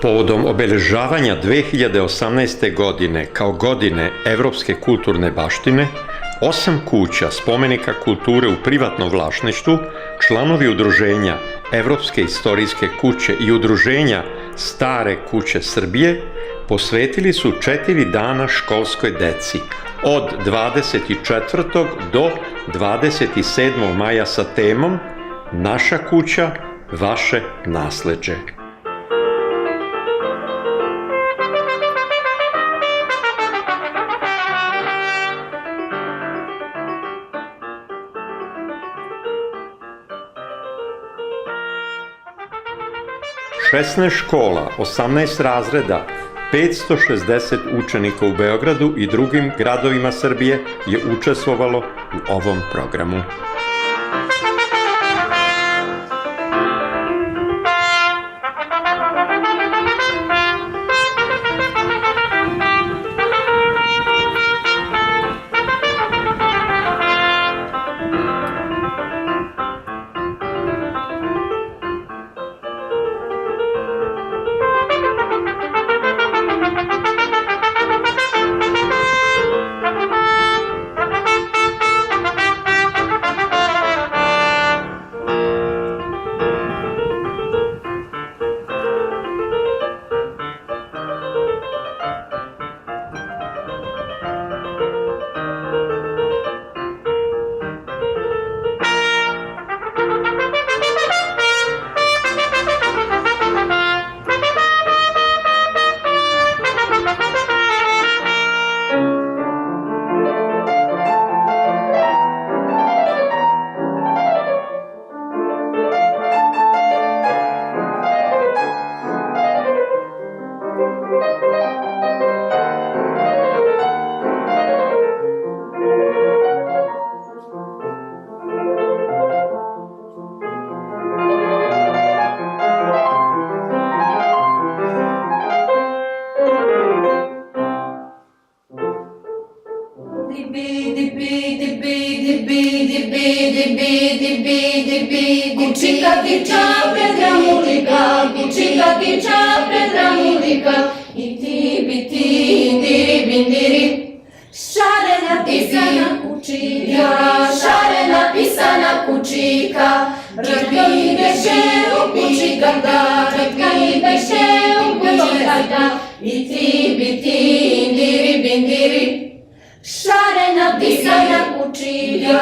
Povodom obeležavanja 2018. godine kao godine Evropske kulturne baštine, 8 kuća spomenika kulture u privatnom vlasništvu, članovi udruženja Evropske Istorijske Kuće i udruženja Stare kuće Srbije posvetili su 4 dana školskoj deci od 24. do 27. maja sa temom Naša kuća, vaše nasleđe. Šesnaest škola, 18 razreda, 560 učenika u Beogradu i drugim gradovima Srbije je učestvovalo u ovom programu. Kućika tiča predramulika, kućika tiča predramulika, i ti bi ti indiri bindiri. Šarena pisana kućika, šarena pisana kućika, radi beše u kućika da, radi beše u kućika da, i ti bi ti indiri bindiri. Šarena pisana kućika,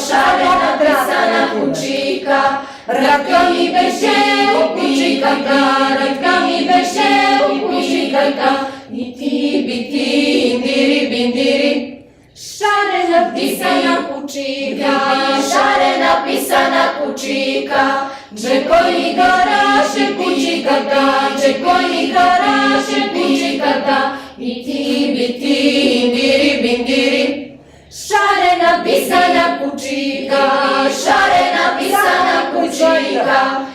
šarena pisana kućika, ratka mi beše u kućika da, ratka mi beše u kućika da, i ti bi ti indiri bindiri. Šarena pisana kućika, šarena pisana kućika, džekoji garaše kućika da, džekoji garaše kućika da, i ti bi ti indiri bindiri. Šarena pisana kućika, šarena pisana kućika,